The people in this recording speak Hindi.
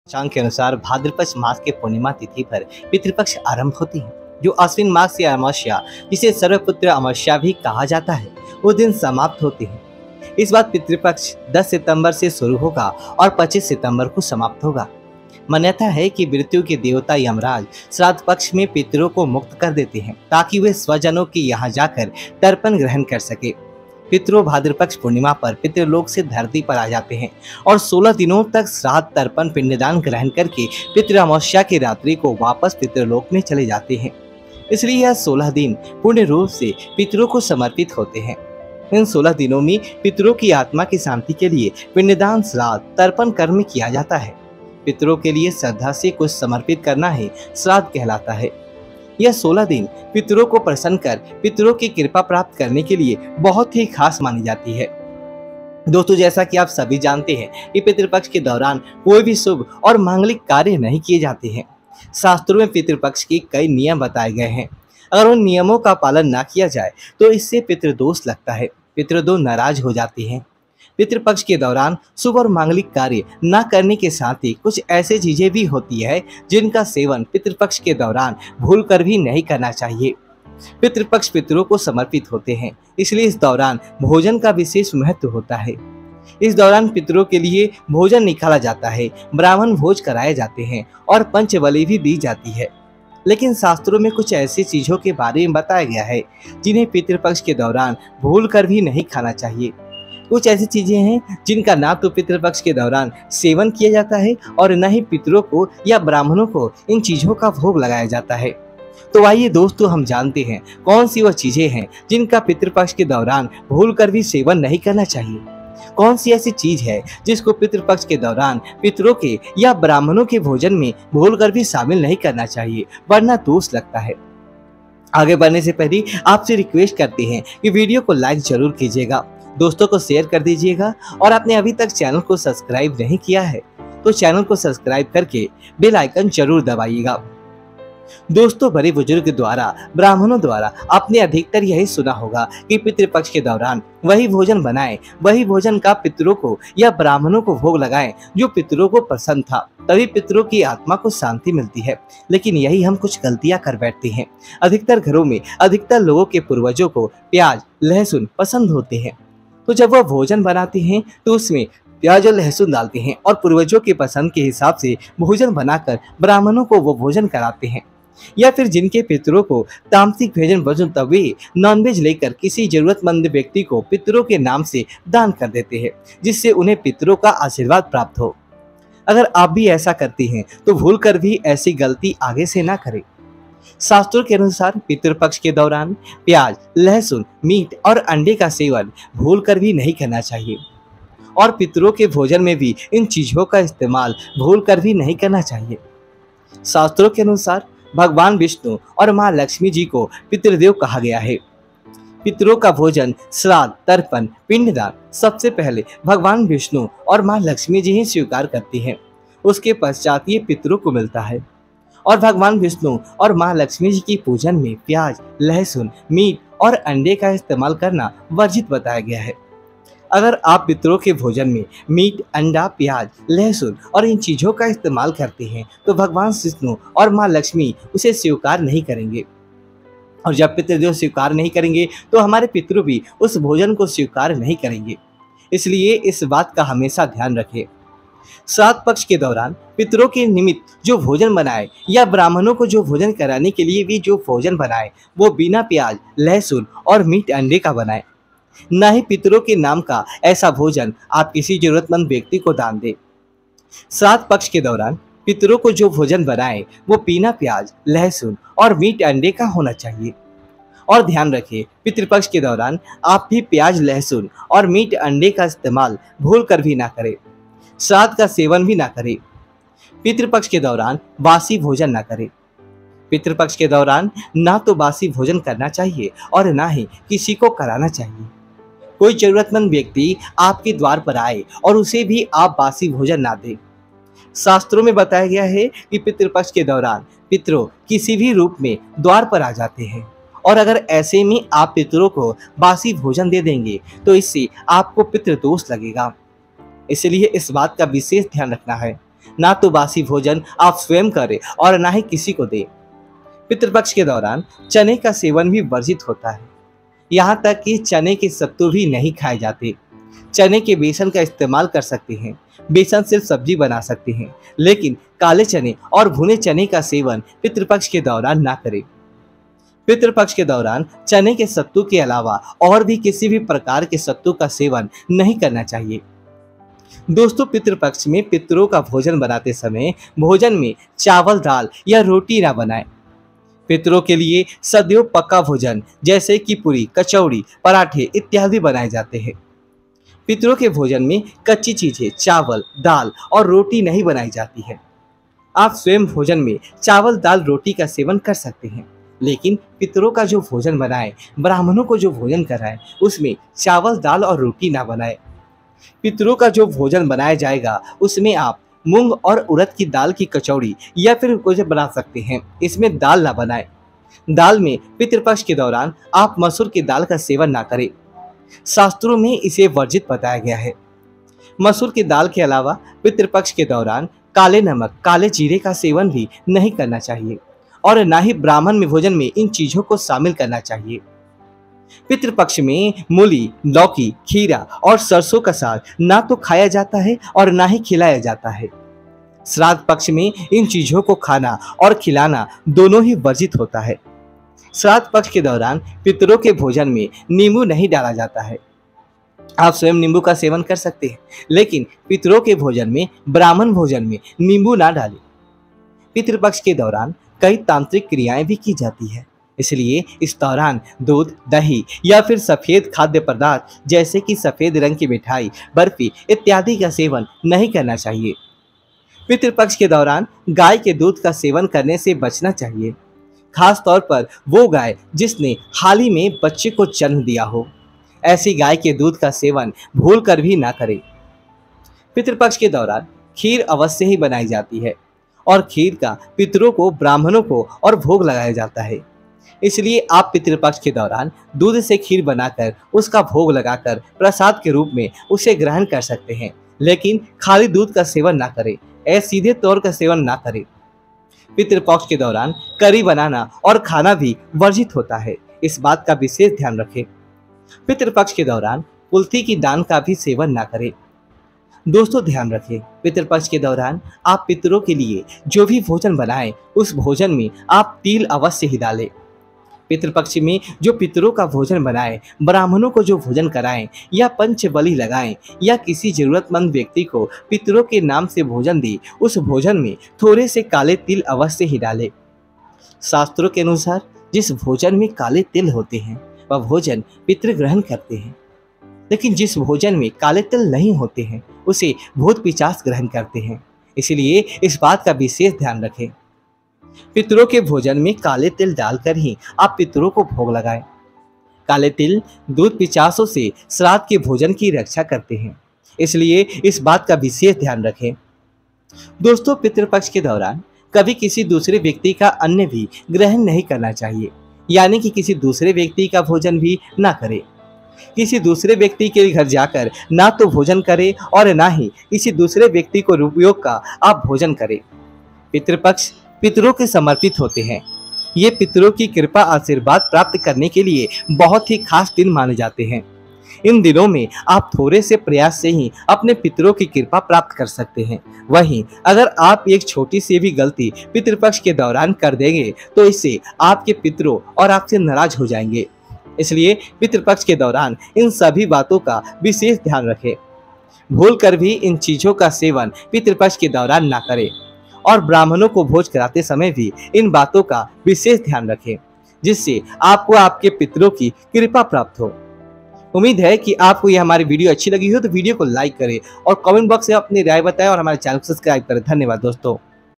पंचांग के अनुसार भाद्रपद मास के पूर्णिमा तिथि पर पितृपक्ष आरंभ होती है, जो अश्विन मास की अमावस्या, जिसे सर्वपुत्र अमावस्या भी कहा जाता है, वो दिन समाप्त होती है। इस बार पितृपक्ष 10 सितंबर से शुरू होगा और 25 सितंबर को समाप्त होगा। मान्यता है कि मृत्यु के देवता यमराज श्राद्ध पक्ष में पितरों को मुक्त कर देते हैं, ताकि वे स्वजनों के यहाँ जाकर तर्पण ग्रहण कर सके। पितरों भाद्रपक्ष पूर्णिमा पर पितृलोक से धरती पर आ जाते हैं और 16 दिनों तक श्राद्ध तर्पण पिंडदान ग्रहण करके पितृ अमावस्या की रात्रि को वापस पितृलोक में चले जाते हैं। इसलिए यह 16 दिन पूर्ण रूप से पितरों को समर्पित होते हैं। इन 16 दिनों में पितरों की आत्मा की शांति के लिए पिंडदान श्राद्ध तर्पण कर्म किया जाता है। पितरों के लिए श्रद्धा से कुछ समर्पित करना ही श्राद्ध कहलाता है। यह 16 दिन पितरों को प्रसन्न कर पितरों की कृपा प्राप्त करने के लिए बहुत ही खास मानी जाती है। दोस्तों, जैसा कि आप सभी जानते हैं कि पितृपक्ष के दौरान कोई भी शुभ और मांगलिक कार्य नहीं किए जाते हैं। शास्त्रों में पितृपक्ष के कई नियम बताए गए हैं। अगर उन नियमों का पालन न किया जाए तो इससे पितृदोष लगता है, पितृदोष नाराज हो जाते हैं। पितृपक्ष के दौरान शुभ और मांगलिक कार्य न करने के साथ ही कुछ ऐसी चीजें भी होती है जिनका सेवन पितृपक्ष के दौरान भूलकर भी नहीं करना चाहिए। पितृपक्ष पितरों को समर्पित होते हैं, इसलिए इस दौरान भोजन का विशेष महत्व होता है। इस दौरान पितरों के लिए भोजन निकाला जाता है, ब्राह्मण भोज कराए जाते हैं और पंचबलि भी दी जाती है। लेकिन शास्त्रों में कुछ ऐसी चीजों के बारे में बताया गया है जिन्हें पितृपक्ष के दौरान भूलकर भी नहीं खाना चाहिए। कुछ ऐसी चीजें हैं जिनका ना तो पितृपक्ष के दौरान सेवन किया जाता है और न ही पितरों को या ब्राह्मणों को इन चीजों का भोग लगाया जाता है। तो आइए दोस्तों, हम जानते हैं कौन सी वह चीजें हैं जिनका पितृपक्ष के दौरान भूलकर भी सेवन नहीं करना चाहिए। कौन सी ऐसी चीज है जिसको पितृपक्ष के दौरान पितरों के या ब्राह्मणों के भोजन में भूलकर भी शामिल नहीं करना चाहिए, वरना दोष लगता है। आगे बढ़ने से पहले आपसे रिक्वेस्ट करते हैं कि वीडियो को लाइक जरूर कीजिएगा, दोस्तों को शेयर कर दीजिएगा और आपने अभी तक चैनल को सब्सक्राइब नहीं किया है तो चैनल को सब्सक्राइब करके बेल आइकन जरूर दबाइएगा। दोस्तों, बड़े बुजुर्ग द्वारा, ब्राह्मणों द्वारा आपने अधिकतर यही सुना होगा कि पितृपक्ष के दौरान वही भोजन बनाएं, वही भोजन का पितरों को या ब्राह्मणों को भोग लगाएं जो पितरों को पसंद था, तभी पितरों की आत्मा को शांति मिलती है। लेकिन यही हम कुछ गलतियां कर बैठते हैं। अधिकतर घरों में अधिकतर लोगों के पूर्वजों को प्याज लहसुन पसंद होते हैं, तो जब वह भोजन बनाते हैं तो उसमें प्याज और लहसुन डालते हैं और पूर्वजों की पसंद के हिसाब से भोजन बनाकर ब्राह्मणों को वो भोजन कराते हैं। या फिर जिनके पितरों को तामसिक भोजन पसंद, तब वे नॉनवेज लेकर किसी जरूरतमंद व्यक्ति को पितरों के नाम से दान कर देते हैं, जिससे उन्हें पितरों का आशीर्वाद प्राप्त हो। अगर आप भी ऐसा करते हैं तो भूल कर भी ऐसी गलती आगे से ना करें। शास्त्रों के अनुसार पितृपक्ष के दौरान प्याज लहसुन मीट और अंडे का सेवन भूलकर भी नहीं करना चाहिए और पितरों के भोजन में भी इन चीजों का इस्तेमाल भूलकर भी नहीं करना चाहिए। शास्त्रों के अनुसार भगवान विष्णु और मां लक्ष्मी जी को पितृदेव कहा गया है। पितरों का भोजन श्राद्ध तर्पण पिंडदान सबसे पहले भगवान विष्णु और मां लक्ष्मी जी ही स्वीकार करती हैं, उसके पश्चात ये पितरों को मिलता है। और भगवान विष्णु और मां लक्ष्मी जी की पूजन में प्याज लहसुन मीट और अंडे का इस्तेमाल करना वर्जित बताया गया है। अगर आप पितरों के भोजन में मीट अंडा प्याज लहसुन और इन चीज़ों का इस्तेमाल करते हैं तो भगवान विष्णु और मां लक्ष्मी उसे स्वीकार नहीं करेंगे, और जब पितृदेव स्वीकार नहीं करेंगे तो हमारे पितृ भी उस भोजन को स्वीकार नहीं करेंगे। इसलिए इस बात का हमेशा ध्यान रखें। श्राद्ध पक्ष के दौरान पितरों के निमित्त जो भोजन बनाए या ब्राह्मणों को जो भोजन कराने के लिए भी जो भोजन बनाए वो बिना प्याज लहसुन और मीट अंडे का बनाए। न ही पितरों के नाम का ऐसा भोजन आप किसी जरूरतमंद व्यक्ति को दान दें। श्राद्ध पक्ष के दौरान पितरों को जो भोजन बनाए वो बिना प्याज लहसुन और मीट अंडे का होना चाहिए। और ध्यान रखें, पितृपक्ष के दौरान आप भी प्याज लहसुन और मीट अंडे का इस्तेमाल भूल कर भी ना करें। श्राद्ध का सेवन भी ना करें। पितृपक्ष के दौरान बासी भोजन ना करें। पितृपक्ष के दौरान ना तो बासी भोजन करना चाहिए और ना ही किसी को कराना चाहिए। कोई जरूरतमंद व्यक्ति आपके द्वार पर आए और उसे भी आप बासी भोजन ना दें। शास्त्रों में बताया गया है कि पितृपक्ष के दौरान पितरों किसी भी रूप में द्वार पर आ जाते हैं, और अगर ऐसे में आप पितरों को बासी भोजन दे देंगे तो इससे आपको पितृदोष लगेगा। इसलिए इस बात का विशेष ध्यान रखना है। ना तो बासी भोजन आप स्वयं करें और ना ही किसी को दें। पितृपक्ष के दौरान चने का सेवन भी वर्जित होता है। यहाँ तक कि चने के सत्तू भी नहीं खाए जाते। चने के बेसन का इस्तेमाल कर सकते हैं। बेसन सिर्फ सब्जी बना सकते हैं, लेकिन काले चने और भुने चने का सेवन पितृपक्ष के दौरान ना करें। पितृपक्ष के दौरान चने के सत्तू के अलावा और भी किसी भी प्रकार के सत्तू का सेवन नहीं करना चाहिए। दोस्तों, पितृपक्ष में पितरों का भोजन बनाते समय भोजन में चावल, दाल या रोटी ना बनाएं। पितरों के लिए सदैव पका भोजन जैसे कि पूरी, कचौड़ी, पराठे इत्यादि बनाए जाते हैं। पितरों के भोजन में कच्ची चीजें, चावल, दाल और रोटी नहीं बनाई जाती है। आप स्वयं भोजन में चावल, दाल, रोटी का सेवन कर सकते हैं, लेकिन पितरों का जो भोजन बनाए, ब्राह्मणों को जो भोजन कराए, उसमें चावल, दाल और रोटी ना बनाए। पितरों का जो भोजन बनाया जाएगा उसमें आप मूंग और उड़द की दाल की कचौड़ी या फिर कुछ बना सकते हैं। इसमें दाल ना बनाए। दाल में पितृपक्ष के दौरान आप मसूर की दाल का सेवन ना करें। शास्त्रों में इसे वर्जित बताया गया है। मसूर की दाल के अलावा पितृपक्ष के दौरान काले नमक, काले जीरे का सेवन भी नहीं करना चाहिए और ना ही ब्राह्मण में भोजन में इन चीजों को शामिल करना चाहिए। पितृपक्ष में मूली, लौकी, खीरा और सरसों का साग ना तो खाया जाता है और ना ही खिलाया जाता है। श्राद्ध पक्ष में इन चीजों को खाना और खिलाना दोनों ही वर्जित होता है। श्राद्ध पक्ष के दौरान पितरों के भोजन में नींबू नहीं डाला जाता है। आप स्वयं नींबू का सेवन कर सकते हैं, लेकिन पितरों के भोजन में, ब्राह्मण भोजन में नींबू ना डालें। पितृपक्ष के दौरान कई तांत्रिक क्रियाएं भी की जाती है, इसलिए इस दौरान दूध, दही या फिर सफेद खाद्य पदार्थ जैसे कि सफेद रंग की मिठाई, बर्फी इत्यादि का सेवन नहीं करना चाहिए। पितृपक्ष के दौरान गाय के दूध का सेवन करने से बचना चाहिए, खास तौर पर वो गाय जिसने हाल ही में बच्चे को जन्म दिया हो। ऐसी गाय के दूध का सेवन भूल कर भी ना करें। पितृपक्ष के दौरान खीर अवश्य ही बनाई जाती है और खीर का पितरों को, ब्राह्मणों को और भोग लगाया जाता है। इसलिए आप पितृपक्ष के दौरान दूध से खीर बनाकर उसका भोग लगाकर प्रसाद के रूप में उसे ग्रहण कर सकते हैं, लेकिन खाली दूध का सेवन ना करें। सीधे तौर का सेवन ना करें। पितृपक्ष के दौरान करी बनाना और खाना भी वर्जित होता है, इस बात का विशेष ध्यान रखें। पितृपक्ष के दौरान कुल्थी की दान का भी सेवन ना करें। दोस्तों, ध्यान रखें, पितृपक्ष के दौरान आप पितरों के लिए जो भी भोजन बनाएं उस भोजन में आप तिल अवश्य ही डालें। पितृपक्ष में जो पितरों का भोजन बनाएं, ब्राह्मणों को जो भोजन कराएं या पंच बलि लगाएं या किसी जरूरतमंद व्यक्ति को पितरों के नाम से भोजन दे, उस भोजन में थोड़े से काले तिल अवश्य ही डालें। शास्त्रों के अनुसार जिस भोजन में काले तिल होते हैं वह भोजन पितृ ग्रहण करते हैं, लेकिन जिस भोजन में काले तिल नहीं होते हैं उसे भूत पिशाच ग्रहण करते हैं। इसलिए इस बात का विशेष ध्यान रखें। पितरों के भोजन में काले तिल डालकर ही आप पितरों को भोग लगाएं। काले तिल दूध पिशाचों से श्राद्ध के भोजन की रक्षा करते हैं, इसलिए इस बात का विशेष ध्यान रखें। दोस्तों, पितृपक्ष के दौरान कभी किसी दूसरे व्यक्ति का अन्न भी ग्रहण नहीं करना चाहिए, यानी कि किसी दूसरे व्यक्ति का भोजन भी ना करें। किसी दूसरे व्यक्ति के घर जाकर ना तो भोजन करें और ना ही किसी दूसरे व्यक्ति को उपयोग का आप भोजन करें। पितृपक्ष पितरों के समर्पित होते हैं। ये पितरों की कृपा, आशीर्वाद प्राप्त करने के लिए बहुत ही खास दिन माने जाते हैं। इन दिनों में आप थोड़े से प्रयास से ही अपने पितरों की कृपा प्राप्त कर सकते हैं। वहीं अगर आप एक छोटी सी भी गलती पितृपक्ष के दौरान कर देंगे तो इससे आपके पितरों और आपसे नाराज हो जाएंगे। इसलिए पितृपक्ष के दौरान इन सभी बातों का विशेष ध्यान रखें। भूल कर भी इन चीजों का सेवन पितृपक्ष के दौरान ना करें और ब्राह्मणों को भोज कराते समय भी इन बातों का विशेष ध्यान रखें, जिससे आपको आपके पितरों की कृपा प्राप्त हो। उम्मीद है कि आपको यह हमारी वीडियो अच्छी लगी हो तो वीडियो को लाइक करें और कमेंट बॉक्स में अपनी राय बताएं और हमारे चैनल को सब्सक्राइब करें। धन्यवाद दोस्तों।